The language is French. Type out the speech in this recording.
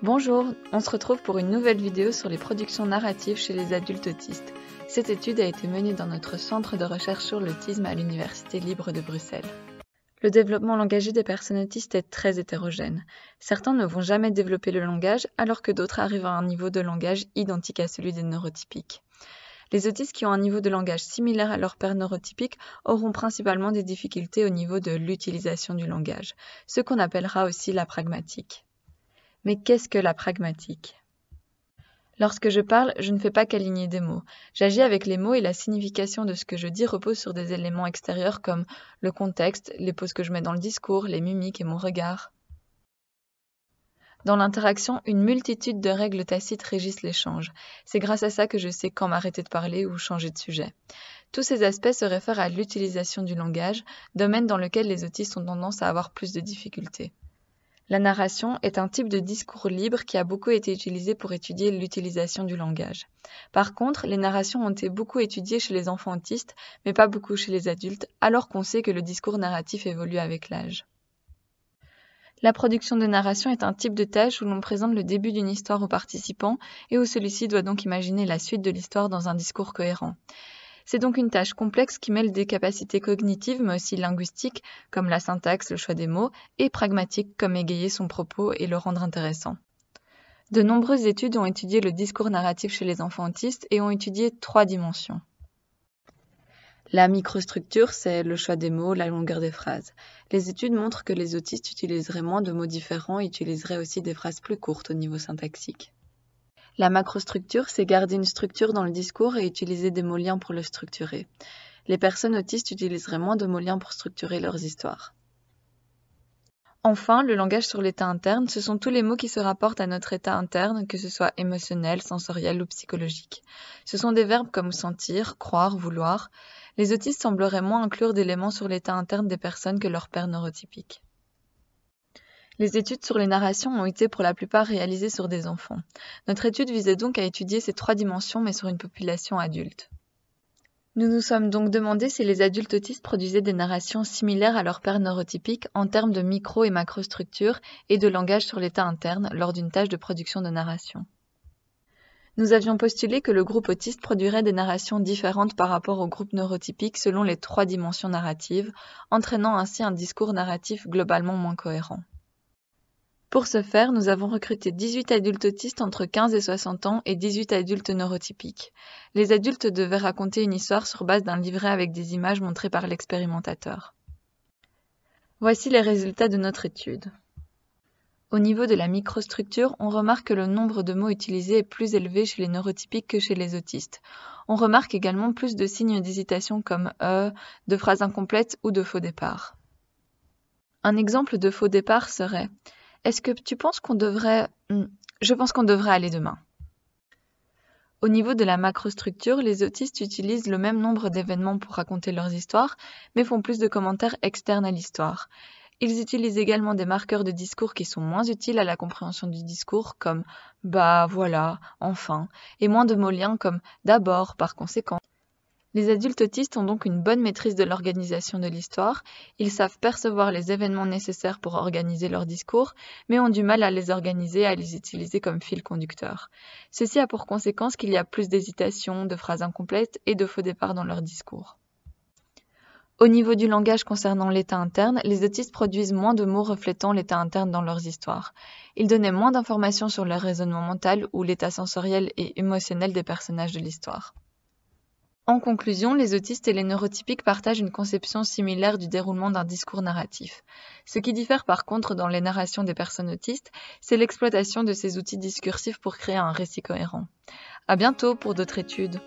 Bonjour, on se retrouve pour une nouvelle vidéo sur les productions narratives chez les adultes autistes. Cette étude a été menée dans notre centre de recherche sur l'autisme à l'Université libre de Bruxelles. Le développement langagier des personnes autistes est très hétérogène. Certains ne vont jamais développer le langage, alors que d'autres arrivent à un niveau de langage identique à celui des neurotypiques. Les autistes qui ont un niveau de langage similaire à leur père neurotypique auront principalement des difficultés au niveau de l'utilisation du langage, ce qu'on appellera aussi la pragmatique. Mais qu'est-ce que la pragmatique ? Lorsque je parle, je ne fais pas qu'aligner des mots. J'agis avec les mots et la signification de ce que je dis repose sur des éléments extérieurs comme le contexte, les pauses que je mets dans le discours, les mimiques et mon regard. Dans l'interaction, une multitude de règles tacites régissent l'échange. C'est grâce à ça que je sais quand m'arrêter de parler ou changer de sujet. Tous ces aspects se réfèrent à l'utilisation du langage, domaine dans lequel les autistes ont tendance à avoir plus de difficultés. La narration est un type de discours libre qui a beaucoup été utilisé pour étudier l'utilisation du langage. Par contre, les narrations ont été beaucoup étudiées chez les enfants autistes, mais pas beaucoup chez les adultes, alors qu'on sait que le discours narratif évolue avec l'âge. La production de narration est un type de tâche où l'on présente le début d'une histoire aux participants et où celui-ci doit donc imaginer la suite de l'histoire dans un discours cohérent. C'est donc une tâche complexe qui mêle des capacités cognitives mais aussi linguistiques comme la syntaxe, le choix des mots, et pragmatiques comme égayer son propos et le rendre intéressant. De nombreuses études ont étudié le discours narratif chez les enfants autistes et ont étudié 3 dimensions. La microstructure, c'est le choix des mots, la longueur des phrases. Les études montrent que les autistes utiliseraient moins de mots différents et utiliseraient aussi des phrases plus courtes au niveau syntaxique. La macrostructure, c'est garder une structure dans le discours et utiliser des mots liens pour le structurer. Les personnes autistes utiliseraient moins de mots liens pour structurer leurs histoires. Enfin, le langage sur l'état interne, ce sont tous les mots qui se rapportent à notre état interne, que ce soit émotionnel, sensoriel ou psychologique. Ce sont des verbes comme sentir, croire, vouloir. Les autistes sembleraient moins inclure d'éléments sur l'état interne des personnes que leur père neurotypique. Les études sur les narrations ont été pour la plupart réalisées sur des enfants. Notre étude visait donc à étudier ces 3 dimensions mais sur une population adulte. Nous nous sommes donc demandé si les adultes autistes produisaient des narrations similaires à leur père neurotypique en termes de micro- et macrostructure et de langage sur l'état interne lors d'une tâche de production de narration. Nous avions postulé que le groupe autiste produirait des narrations différentes par rapport au groupe neurotypique selon les 3 dimensions narratives, entraînant ainsi un discours narratif globalement moins cohérent. Pour ce faire, nous avons recruté 18 adultes autistes entre 15 et 60 ans et 18 adultes neurotypiques. Les adultes devaient raconter une histoire sur base d'un livret avec des images montrées par l'expérimentateur. Voici les résultats de notre étude. Au niveau de la microstructure, on remarque que le nombre de mots utilisés est plus élevé chez les neurotypiques que chez les autistes. On remarque également plus de signes d'hésitation comme « de phrases incomplètes ou de faux départ. Un exemple de faux départ serait « Est-ce que tu penses qu'on devrait… Je pense qu'on devrait aller demain. » Au niveau de la macrostructure, les autistes utilisent le même nombre d'événements pour raconter leurs histoires, mais font plus de commentaires externes à l'histoire. Ils utilisent également des marqueurs de discours qui sont moins utiles à la compréhension du discours, comme « bah, voilà, enfin », et moins de mots liens comme « d'abord », par conséquent. Les adultes autistes ont donc une bonne maîtrise de l'organisation de l'histoire, ils savent percevoir les événements nécessaires pour organiser leur discours, mais ont du mal à les organiser et à les utiliser comme fil conducteur. Ceci a pour conséquence qu'il y a plus d'hésitation, de phrases incomplètes et de faux départs dans leur discours. Au niveau du langage concernant l'état interne, les autistes produisent moins de mots reflétant l'état interne dans leurs histoires. Ils donnaient moins d'informations sur leur raisonnement mental ou l'état sensoriel et émotionnel des personnages de l'histoire. En conclusion, les autistes et les neurotypiques partagent une conception similaire du déroulement d'un discours narratif. Ce qui diffère par contre dans les narrations des personnes autistes, c'est l'exploitation de ces outils discursifs pour créer un récit cohérent. À bientôt pour d'autres études.